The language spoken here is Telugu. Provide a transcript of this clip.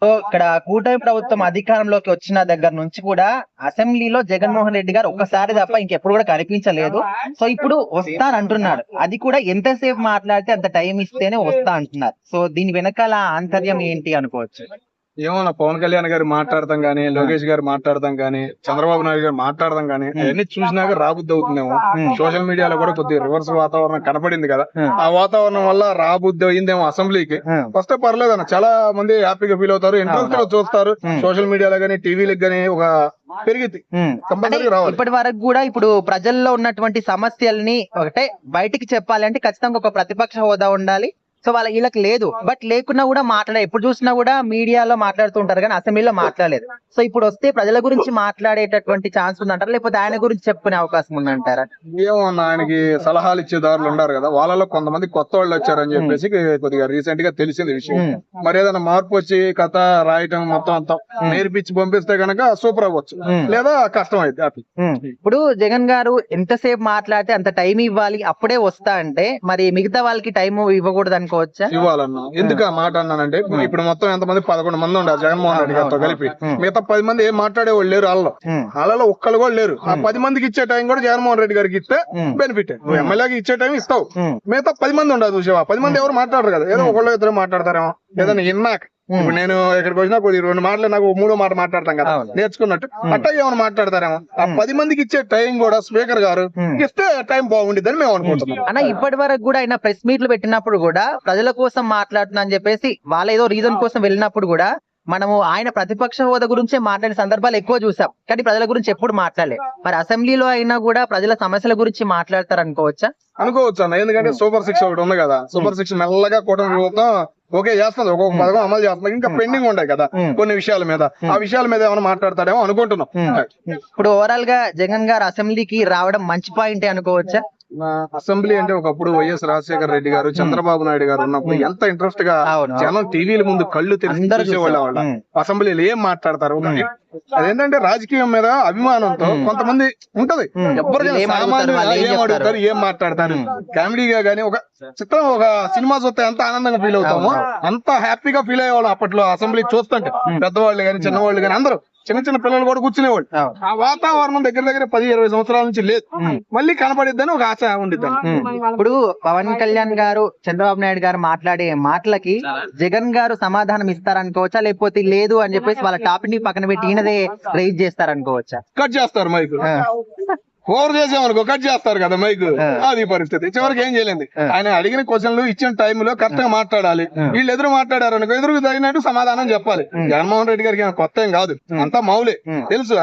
సో ఇక్కడ కూటమి ప్రభుత్వం అధికారంలోకి వచ్చిన దగ్గర నుంచి కూడా అసెంబ్లీలో జగన్మోహన్ రెడ్డి గారు ఒక్కసారి తప్ప ఇంకెప్పుడు కూడా కనిపించలేదు. సో ఇప్పుడు వస్తానంటున్నాడు. అది కూడా ఎంతసేపు మాట్లాడితే అంత టైం ఇస్తేనే వస్తా అంటున్నారు. సో దీని వెనకాల ఆంతర్యం ఏంటి అనుకోవచ్చు? ఏమన్నా పవన్ కళ్యాణ్ గారు మాట్లాడతాం గానీ, లోకేష్ గారు మాట్లాడతాం గానీ, చంద్రబాబు నాయుడు గారు మాట్లాడదాం గానీ, అవన్నీ చూసినాక రాబుద్ది అవుతుందేమో. సోషల్ మీడియాలో కూడా కొద్దిగా రివర్స్ వాతావరణం కనపడింది కదా, ఆ వాతావరణం వల్ల రాబుద్ది అయిందేమో అసెంబ్లీకి. వస్తే పర్లేదు అన్న, చాలా మంది హ్యాపీగా ఫీల్ అవుతారు, ఇంట్రెస్ట్ గా చూస్తారు. సోషల్ మీడియాలో గానీ, టీవీలకు గానీ ఒక పెరిగింది కంపల్సరీగా రావాలి. ఇప్పటి వరకు కూడా ఇప్పుడు ప్రజల్లో ఉన్నటువంటి సమస్యల్ని ఒకటే బయటికి చెప్పాలంటే ఖచ్చితంగా ఒక ప్రతిపక్ష హోదా ఉండాలి. సో వీళ్ళకి లేదు. బట్ లేకున్నా కూడా ఎప్పుడు చూసినా కూడా మీడియాలో మాట్లాడుతుంటారు కానీ అసెంబ్లీలో మాట్లాడలేదు. సో ఇప్పుడు వస్తే ప్రజల గురించి మాట్లాడేటటువంటి ఛాన్స్ ఉందంటారా, లేకపోతే ఆయన గురించి చెప్పుకునే అవకాశం ఉందంటారా? ఏమన్నా ఆయనకి సలహాలు ఇచ్చే దారులు ఉన్నారు కదా, వాళ్ళలో కొంతమంది కొత్త వాళ్ళు వచ్చారని చెప్పేసి కొద్దిగా రీసెంట్ గా తెలిసింది విషయం. మరి ఏదైనా మార్పు వచ్చి కథ రాయటం మొత్తం అంతా నేర్పించి పంపిస్తే గనక సూపర్ అవ్వచ్చు, లేదా కష్టం అయితే. ఇప్పుడు జగన్ గారు ఎంతసేపు మాట్లాడితే అంత టైం ఇవ్వాలి, అప్పుడే వస్తా అంటే మరి మిగతా వాళ్ళకి టైం ఇవ్వకూడదు అనుకోవచ్చా? ఇవ్వాలన్నా. ఎందుకు ఆ మాట అన్నానంటే, ఇప్పుడు మొత్తం ఎంతమంది 11 మంది ఉండాలి జగన్మోహన్ రెడ్డి గారితో కలిపి. మిగతా 10 మంది ఏం మాట్లాడే వాళ్ళు లేరు, వాళ్ళలో ఒక్కళ్ళు కూడా లేరు. ఆ 10 మందికి ఇచ్చే టైం కూడా జగన్మోహన్ రెడ్డి గారికి ఇస్తే బెనిఫిట్. నువ్వు ఎమ్మెల్యేకి ఇచ్చే టైం ఇస్తావు, మిగతా 10 మంది ఉండదు చూసావా. 10 మంది ఎవరు మాట్లాడరు కదా, ఏదో ఒకళ్ళు ఇద్దరు మాట్లాడతారేమో. ఏదైనా ఇన్నాక ఇప్పుడు నేను ఇక్కడికి వచ్చినా కొద్ది 2 మాటలు నాకు 3వ మాట మాట్లాడతాం కదా నేర్చుకున్నట్టు, అట్టా ఏమైనా మాట్లాడతారేమో. ఆ 10 మందికి ఇచ్చే టైం కూడా స్పీకర్ గారు ఇస్తే టైం బాగుండిద్దని మేము అనుకుంటున్నాం. అన్న ఇప్పటి వరకు కూడా ఆయన ప్రెస్ మీట్లు పెట్టినప్పుడు కూడా ప్రజల కోసం మాట్లాడుతున్నా అని చెప్పేసి వాళ్ళ ఏదో రీజన్ కోసం వెళ్ళినప్పుడు కూడా మనము ఆయన ప్రతిపక్ష హోదా గురించే మాట్లాడే సందర్భాలు ఎక్కువ చూసాం, కానీ ప్రజల గురించి ఎప్పుడు మాట్లాడలేదు. మరి అసెంబ్లీలో అయినా కూడా ప్రజల సమస్యల గురించి మాట్లాడతారు అనుకోవచ్చా? అనుకోవచ్చు అన్న, ఎందుకంటే సూపర్ 6 ఒకటి ఉంది కదా. సూపర్ 6 మెల్లగా కూటమి ప్రభుత్వం ఓకే చేస్తుంది, ఒక్కొక్క పథకం అమలు చేస్తుంది. ఇంకా పెండింగ్ ఉంటాయి కదా కొన్ని విషయాల మీద, ఆ విషయాల మీద ఏమైనా మాట్లాడతాడేమో అనుకుంటున్నాం. ఇప్పుడు ఓవరాల్ గా జగన్ గారు అసెంబ్లీకి రావడం మంచి పాయింట్ అనుకోవచ్చా? అసెంబ్లీ అంటే ఒకప్పుడు వైఎస్ రాజశేఖర రెడ్డి గారు, చంద్రబాబు నాయుడు గారు ఉన్నప్పుడు ఎంత ఇంట్రెస్ట్ గా జనం టీవీల ముందు కళ్ళు తెరిచి చూసేవాళ్ళ. అసెంబ్లీలో ఏం మాట్లాడతారు, అదేంటంటే రాజకీయం మీద అభిమానంతో కొంతమంది ఉంటది. ఎవరికైనా సామాన్యులు ఏం అడుగుతారు, ఏం మాట్లాడతారు. కామెడీగా గానీ ఒక చిత్రం, ఒక సినిమా చూస్తే ఎంత ఆనందంగా ఫీల్ అవుతామో అంత హ్యాపీగా ఫీల్ అయ్యేవాళ్ళు అప్పట్లో అసెంబ్లీ చూస్తుంటే. పెద్దవాళ్ళు గానీ, చిన్నవాళ్ళు గానీ, అందరూ చిన్న చిన్న పిల్లలు కూడా కూర్చునేవాళ్ళు. ఆ వాతావరణం దగ్గర 10-20 సంవత్సరాల నుంచి లేదు, మళ్ళీ కనపడిద్దని ఒక ఆశ ఉండిద్దని. ఇప్పుడు పవన్ కళ్యాణ్ గారు, చంద్రబాబు నాయుడు గారు మాట్లాడే మాటలకి జగన్ గారు సమాధానం ఇస్తారనుకోవచ్చా, లేకపోతే లేదు అని చెప్పేసి వాళ్ళ టాపిక్ ని పక్కన పెట్టి ఈయనదే రైజ్ చేస్తారనుకోవచ్చా? కట్ చేస్తారు మైక్, ఓవర్ చేసామనుకో కట్ చేస్తారు కదా మైక్. అది పరిస్థితి. చివరికి ఏం చేయలేదు. ఆయన అడిగిన క్వశ్చన్లు ఇచ్చిన టైంలో కరెక్ట్ గా మాట్లాడాలి. వీళ్ళు ఎదురు మాట్లాడారు అనుకో, ఎదురు తగినట్టు సమాధానం చెప్పాలి. జగన్మోహన్ రెడ్డి గారికి కొత్త ఏం కాదు, అంతా మౌలే తెలుసు.